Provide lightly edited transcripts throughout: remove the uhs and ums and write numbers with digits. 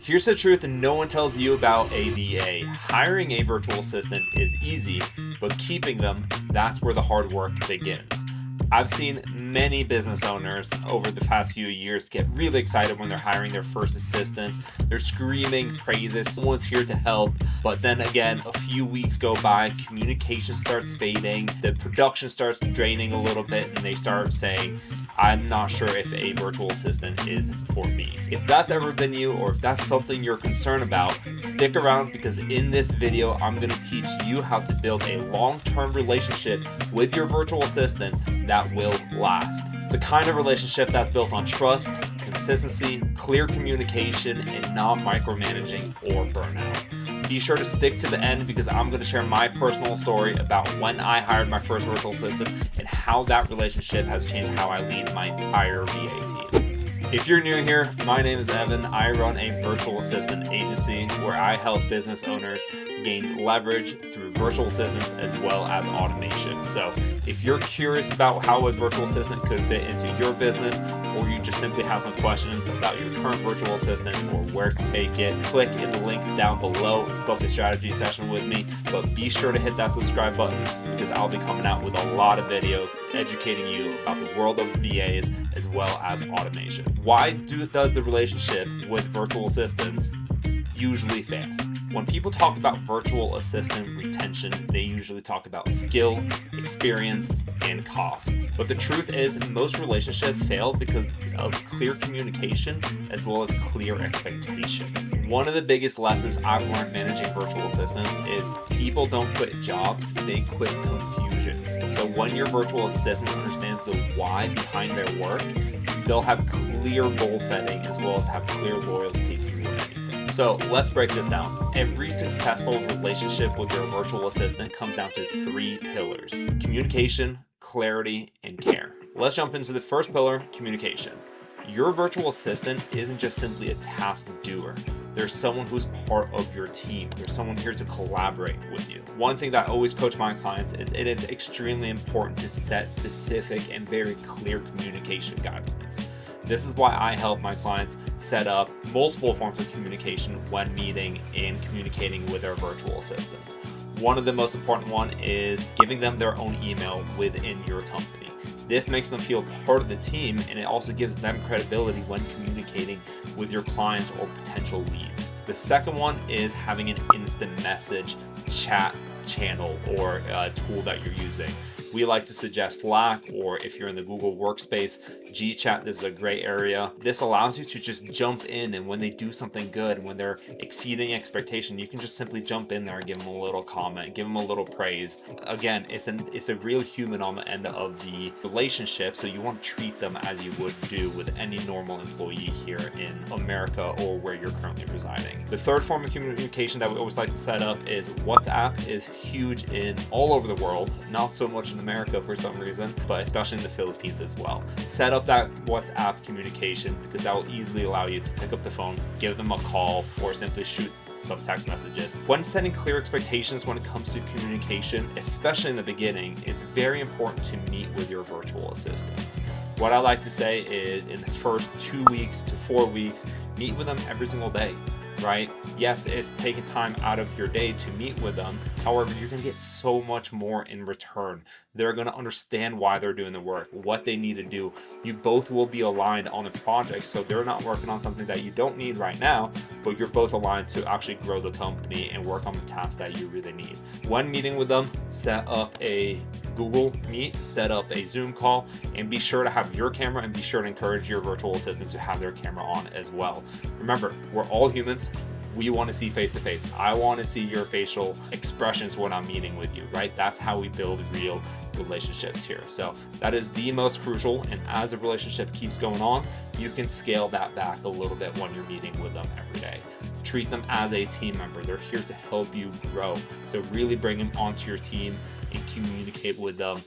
Here's the truth and no one tells you about a VA. Hiring a virtual assistant is easy, but keeping them, that's where the hard work begins. I've seen many business owners over the past few years get really excited when they're hiring their first assistant. They're screaming praises, someone's here to help. But then again, a few weeks go by, communication starts fading, the production starts draining a little bit, and they start saying, I'm not sure if a virtual assistant is for me. If that's ever been you, or if that's something you're concerned about, stick around, because in this video, I'm gonna teach you how to build a long-term relationship with your virtual assistant that will last. The kind of relationship that's built on trust, consistency, clear communication, and not micromanaging or burnout. Be sure to stick to the end, because I'm going to share my personal story about when I hired my first virtual assistant and how that relationship has changed how I lead my entire VA team. If you're new here, my name is Evan. I run a virtual assistant agency where I help business owners gain leverage through virtual assistants as well as automation. So if you're curious about how a virtual assistant could fit into your business, or you just simply have some questions about your current virtual assistant or where to take it, click in the link down below, book a strategy session with me. But be sure to hit that subscribe button, because I'll be coming out with a lot of videos educating you about the world of VAs as well as automation. Why does the relationship with virtual assistants usually fail? When people talk about virtual assistant retention, they usually talk about skill, experience, and cost. But the truth is, most relationships fail because of clear communication as well as clear expectations. One of the biggest lessons I've learned managing virtual assistants is people don't quit jobs, they quit confusion. So when your virtual assistant understands the why behind their work, they'll have clear goal setting as well as have clear loyalty through anything. So let's break this down. Every successful relationship with your virtual assistant comes down to 3 pillars: communication, clarity, and care. Let's jump into the first pillar, communication. Your virtual assistant isn't just simply a task doer. There's someone who's part of your team. There's someone here to collaborate with you. One thing that I always coach my clients is it is extremely important to set specific and very clear communication guidelines. This is why I help my clients set up multiple forms of communication when meeting and communicating with their virtual assistants. One of the most important one is giving them their own email within your company. This makes them feel part of the team, and it also gives them credibility when communicating with your clients or potential leads. The second one is having an instant message chat channel or tool that you're using. We like to suggest Slack, or if you're in the Google Workspace, Gchat, this is a great area. This allows you to just jump in, and when they do something good, when they're exceeding expectation, you can just simply jump in there and give them a little comment, give them a little praise. Again, it's a real human on the end of the relationship, so you want to treat them as you would do with any normal employee here in America or where you're currently residing. The third form of communication that we always like to set up is WhatsApp. Is huge in all over the world, not so much in America for some reason, but especially in the Philippines as well. Set up that WhatsApp communication, because that will easily allow you to pick up the phone, give them a call, or simply shoot some text messages. When setting clear expectations when it comes to communication, especially in the beginning, it's very important to meet with your virtual assistant. What I like to say is, in the first 2 weeks to 4 weeks, meet with them every single day. Right? Yes, it's taking time out of your day to meet with them. However, you're going to get so much more in return. They're going to understand why they're doing the work, what they need to do. You both will be aligned on the project, so they're not working on something that you don't need right now, but you're both aligned to actually grow the company and work on the tasks that you really need. When meeting with them, set up a Google Meet, set up a Zoom call, and be sure to have your camera, and be sure to encourage your virtual assistant to have their camera on as well. Remember, we're all humans. We want to see face to face. I want to see your facial expressions when I'm meeting with you, right? That's how we build real relationships here. So that is the most crucial. And as a relationship keeps going on, you can scale that back a little bit when you're meeting with them every day. Treat them as a team member. They're here to help you grow. So really bring them onto your team and communicate with them.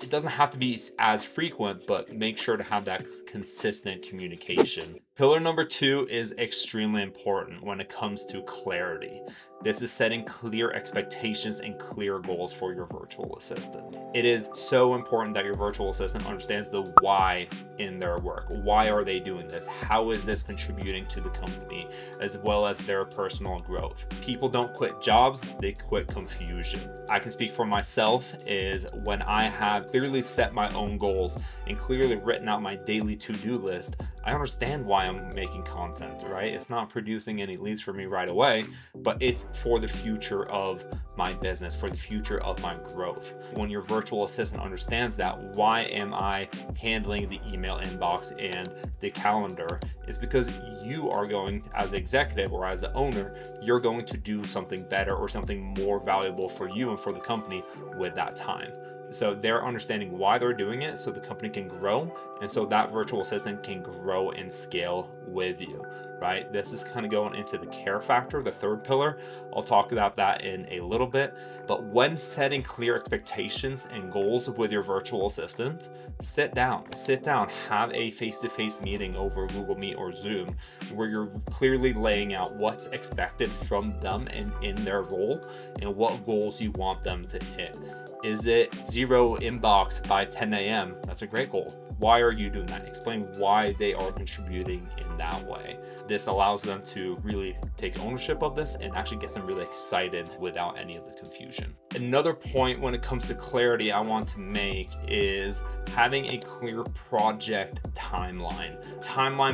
It doesn't have to be as frequent, but make sure to have that consistent communication. Pillar number 2 is extremely important when it comes to clarity. This is setting clear expectations and clear goals for your virtual assistant. It is so important that your virtual assistant understands the why in their work. Why are they doing this? How is this contributing to the company as well as their personal growth? People don't quit jobs, they quit confusion. I can speak for myself is when I have clearly set my own goals and clearly written out my daily to-do list, I understand why I'm making content, right? It's not producing any leads for me right away, but it's for the future of my business, for the future of my growth. When your virtual assistant understands that, why am I handling the email inbox and the calendar? Is because you are going, as the executive or as the owner, you're going to do something better or something more valuable for you and for the company with that time. So they're understanding why they're doing it so the company can grow, and so that virtual assistant can grow and scale with you, right? This is kind of going into the care factor, the third pillar. I'll talk about that in a little bit. But when setting clear expectations and goals with your virtual assistant, sit down, have a face-to-face meeting over Google Meet or Zoom where you're clearly laying out what's expected from them and in their role and what goals you want them to hit. Is it 0 inbox by 10 a.m.? That's a great goal. Why are you doing that? Explain why they are contributing in that way. This allows them to really take ownership of this and actually gets them really excited without any of the confusion. Another point when it comes to clarity I want to make is having a clear project timeline,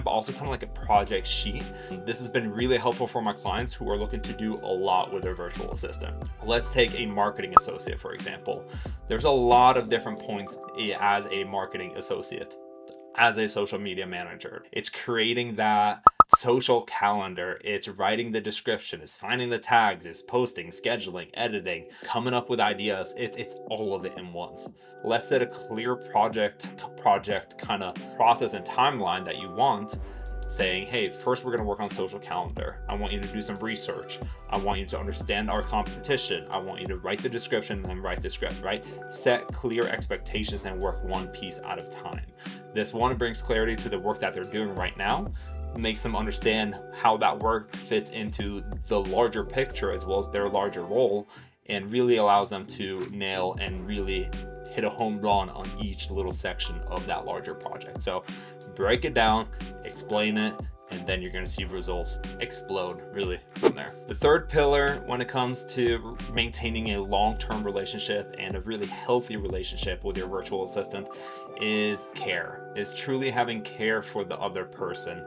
but also kind of like a project sheet. This has been really helpful for my clients who are looking to do a lot with their virtual assistant. Let's take a marketing associate, for example. There's a lot of different points as a marketing associate, as a social media manager. It's creating that social calendar, it's writing the description, it's finding the tags, it's posting, scheduling, editing, coming up with ideas. It's all of it in once. Let's set a clear project kind of process and timeline that you want, saying, hey, first we're going to work on social calendar. I want you to do some research. I want you to understand our competition. I want you to write the description and then write the script, right? Set clear expectations and work one piece at a time. This one brings clarity to the work that they're doing right now, makes them understand how that work fits into the larger picture as well as their larger role, and really allows them to nail and really hit a home run on each little section of that larger project. So break it down, explain it, and then you're going to see results explode really from there. The third pillar when it comes to maintaining a long-term relationship and a really healthy relationship with your virtual assistant is care, is truly having care for the other person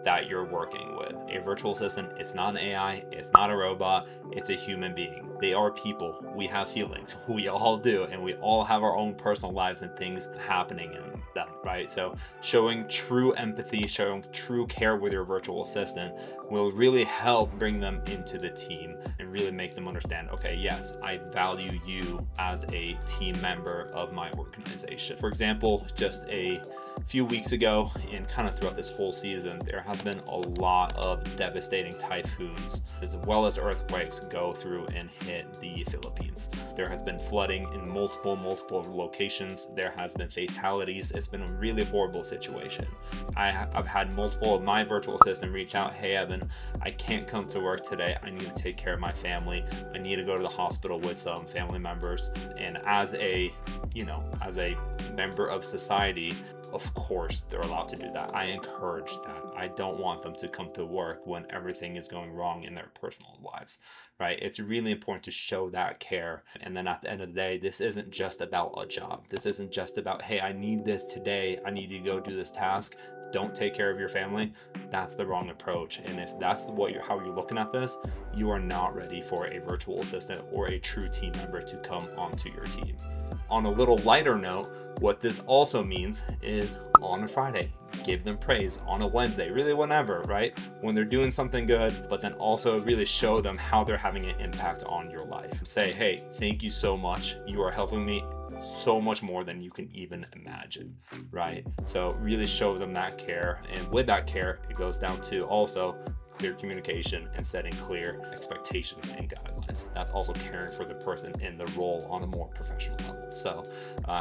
that you're working with. A virtual assistant, it's not an AI, it's not a robot, it's a human being. They are people. We have feelings. We all do, and we all have our own personal lives and things happening in them, right? So showing true empathy, showing true care with your virtual assistant will really help bring them into the team and really make them understand, okay, yes, I value you as a team member of my organization. For example, just a few weeks ago and kind of throughout this whole season, there has been a lot of devastating typhoons as well as earthquakes go through and hit the Philippines. There has been flooding in multiple locations. There has been fatalities. It's been a really horrible situation. I've had multiple of my virtual assistants reach out, hey Evan, I can't come to work today. I need to take care of my family. I need to go to the hospital with some family members. And as a member of society, of course they're allowed to do that. I encourage that. I don't want them to come to work when everything is going wrong in their personal lives, right? It's really important to show that care. And then at the end of the day, this isn't just about a job. This isn't just about, hey, I need this today. I need you to go do this task. Don't take care of your family. That's the wrong approach. And if that's how you're looking at this, you are not ready for a virtual assistant or a true team member to come onto your team. On a little lighter note, what this also means is on a Friday, give them praise. On a Wednesday, really whenever, right? When they're doing something good, but then also really show them how they're having an impact on your life. Say, hey, thank you so much. You are helping me so much more than you can even imagine, right? So really show them that care. And with that care, it goes down to also clear communication and setting clear expectations and guidelines. That's also caring for the person in the role on a more professional level. So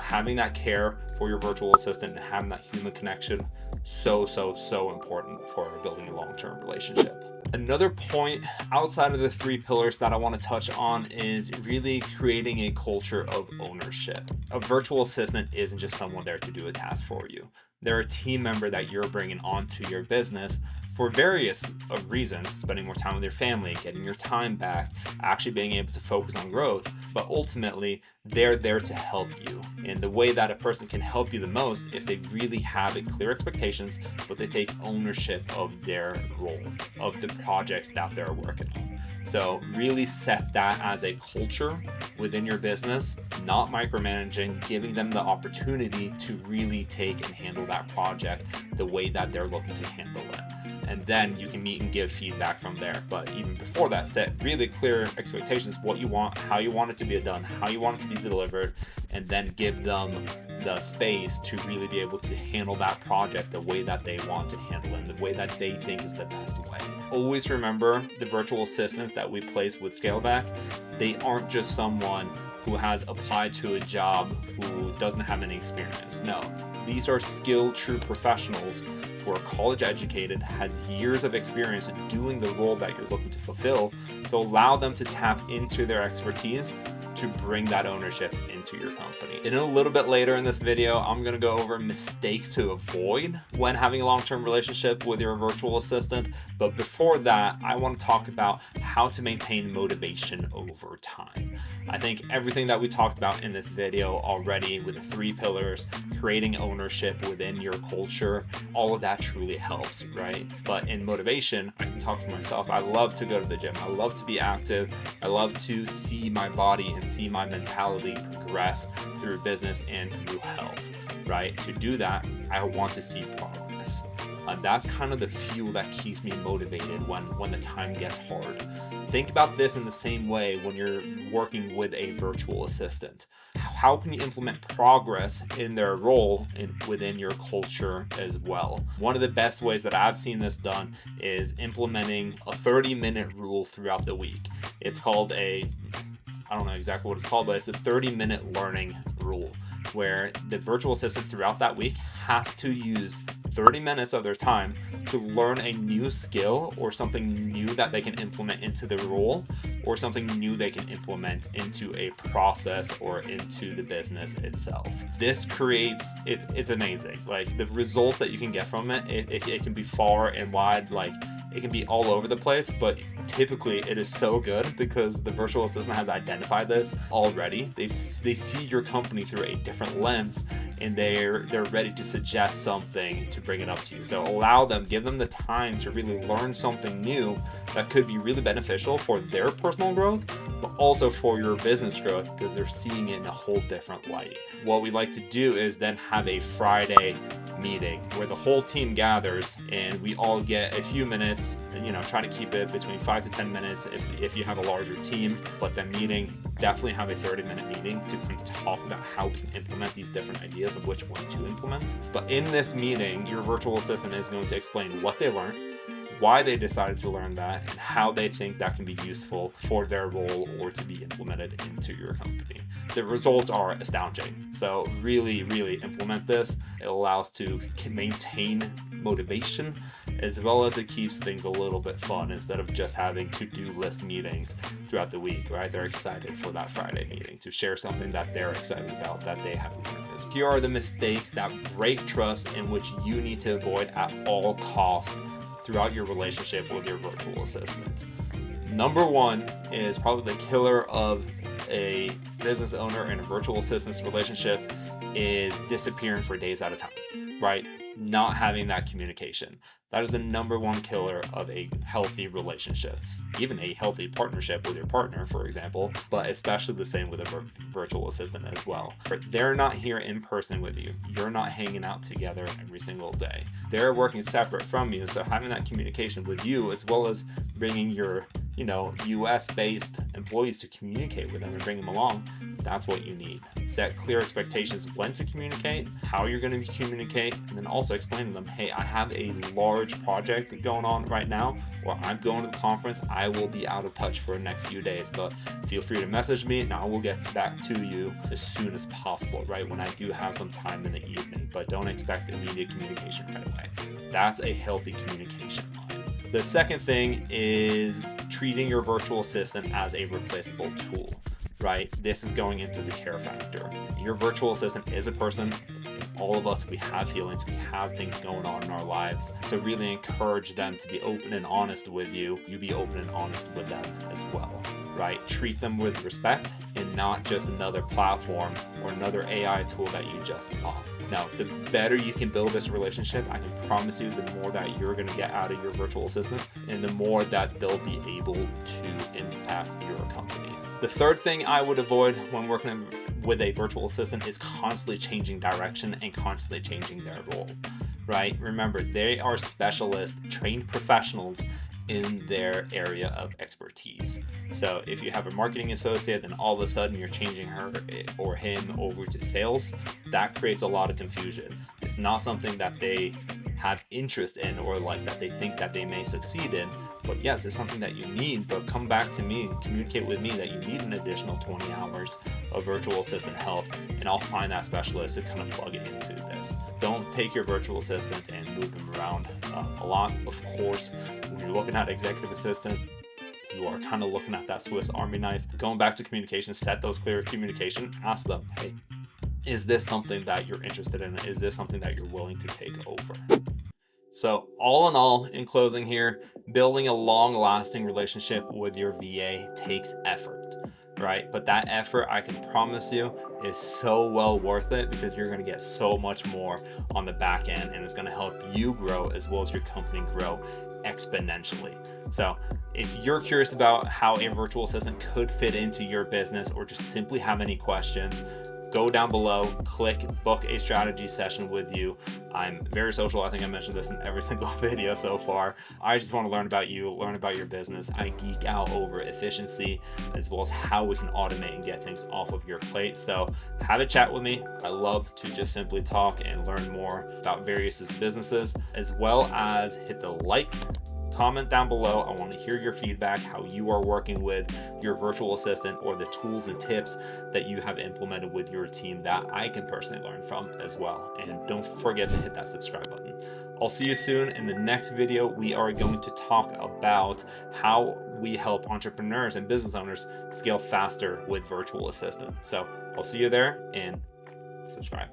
having that care for your virtual assistant and having that human connection so important for building a long-term relationship. Another point outside of the 3 pillars that I want to touch on is really creating a culture of ownership. A virtual assistant isn't just someone there to do a task for you. They're a team member that you're bringing onto your business for various reasons, spending more time with your family, getting your time back, actually being able to focus on growth, but ultimately they're there to help you. And the way that a person can help you the most, if they really have clear expectations, but they take ownership of their role, of the projects that they're working on. So really set that as a culture within your business, not micromanaging, giving them the opportunity to really take and handle that project the way that they're looking to handle it. And then you can meet and give feedback from there. But even before that, set really clear expectations, what you want, how you want it to be done, how you want it to be delivered, and then give them the space to really be able to handle that project the way that they want to handle it, the way that they think is the best way. Always remember the virtual assistants that we place with Scaleback, they aren't just someone who has applied to a job who doesn't have any experience. No, these are skilled, true professionals who are college educated, has years of experience in doing the role that you're looking to fulfill, to allow them to tap into their expertise to bring that ownership into your company. And a little bit later in this video, I'm gonna go over mistakes to avoid when having a long-term relationship with your virtual assistant. But before that, I wanna talk about how to maintain motivation over time. I think everything that we talked about in this video already with the 3 pillars, creating ownership within your culture, all of that truly helps, right? But in motivation, I can talk for myself. I love to go to the gym. I love to be active. I love to see my body and see my mentality progress through business and through health, right? To do that, I want to see progress. That's kind of the fuel that keeps me motivated when the time gets hard. Think about this in the same way when you're working with a virtual assistant. How can you implement progress in their role within your culture as well? One of the best ways that I've seen this done is implementing a 30-minute rule throughout the week. It's called I don't know exactly what it's called, but it's a 30-minute learning rule where the virtual assistant throughout that week has to use 30 minutes of their time to learn a new skill or something new that they can implement into the role, or something new they can implement into a process or into the business itself. This creates, it's amazing. Like the results that you can get from it, it can be far and wide, like it can be all over the place, but typically it is so good because the virtual assistant has identified this already. They see your company through a different lens, and they're ready to suggest something to bring it up to you. So allow them, give them the time to really learn something new that could be really beneficial for their personal growth, but also for your business growth because they're seeing it in a whole different light. What we like to do is then have a Friday meeting where the whole team gathers and we all get a few minutes, and try to keep it between 5 to 10 minutes if you have a larger team. But the meeting, definitely have a 30-minute meeting to kind of talk about how we can implement these different ideas of which ones to implement. But in this meeting, your virtual assistant is going to explain what they learned, why they decided to learn that, and how they think that can be useful for their role or to be implemented into your company. The results are astounding. So really, really implement this. It allows to maintain motivation, as well as it keeps things a little bit fun instead of just having to-do list meetings throughout the week, right? They're excited for that Friday meeting to share something that they're excited about that they have learned. Here are the mistakes that break trust and which you need to avoid at all costs throughout your relationship with your virtual assistant. Number 1 is probably the killer of a business owner and a virtual assistant's relationship is disappearing for days at a time, right? Not having that communication. That is the number 1 killer of a healthy relationship, even a healthy partnership with your partner, for example, but especially the same with a virtual assistant as well. They're not here in person with you. You're not hanging out together every single day. They're working separate from you, so having that communication with you, as well as bringing your US based employees to communicate with them and bring them along, that's what you need. Set clear expectations of when to communicate, how you're going to communicate, and then also explain to them, hey, I have a large project going on right now, or I'm going to the conference. I will be out of touch for the next few days, but feel free to message me and I will get back to you as soon as possible, right? When I do have some time in the evening, but don't expect immediate communication right away. That's a healthy communication line. The second thing is treating your virtual assistant as a replaceable tool, right? This is going into the care factor. Your virtual assistant is a person. All of us, we have feelings, we have things going on in our lives. So really encourage them to be open and honest with you. You be open and honest with them as well, right? Treat them with respect and not just another platform or another AI tool that you just bought. Now, the better you can build this relationship, I can promise you the more that you're going to get out of your virtual assistant and the more that they'll be able to impact your company. The third thing I would avoid when working with a virtual assistant is constantly changing direction and constantly changing their role, right? Remember, they are specialists, trained professionals in their area of expertise. So if you have a marketing associate and all of a sudden you're changing her or him over to sales, that creates a lot of confusion. It's not something that they have interest in or like that they think that they may succeed in. But yes, it's something that you need, but come back to me, communicate with me that you need an additional 20 hours of virtual assistant help, and I'll find that specialist to kind of plug it into this. Don't take your virtual assistant and move them around a lot. Of course, when you're looking at executive assistant, you are kind of looking at that Swiss Army knife. Going back to communication, set those clear communication, ask them, hey, is this something that you're interested in? Is this something that you're willing to take over? So all in all, in closing here, building a long-lasting relationship with your VA takes effort, right? But that effort, I can promise you, is so well worth it because you're going to get so much more on the back end, and it's going to help you grow as well as your company grow exponentially. So if you're curious about how a virtual assistant could fit into your business or just simply have any questions, go down below, click book a strategy session with you. I'm very social. I think I mentioned this in every single video so far. I just want to learn about you, learn about your business. I geek out over efficiency as well as how we can automate and get things off of your plate. So have a chat with me. I love to just simply talk and learn more about various businesses, as well as hit the like, comment down below. I want to hear your feedback, how you are working with your virtual assistant or the tools and tips that you have implemented with your team that I can personally learn from as well. And don't forget to hit that subscribe button. I'll see you soon. In the next video, we are going to talk about how we help entrepreneurs and business owners scale faster with virtual assistant. So I'll see you there and subscribe.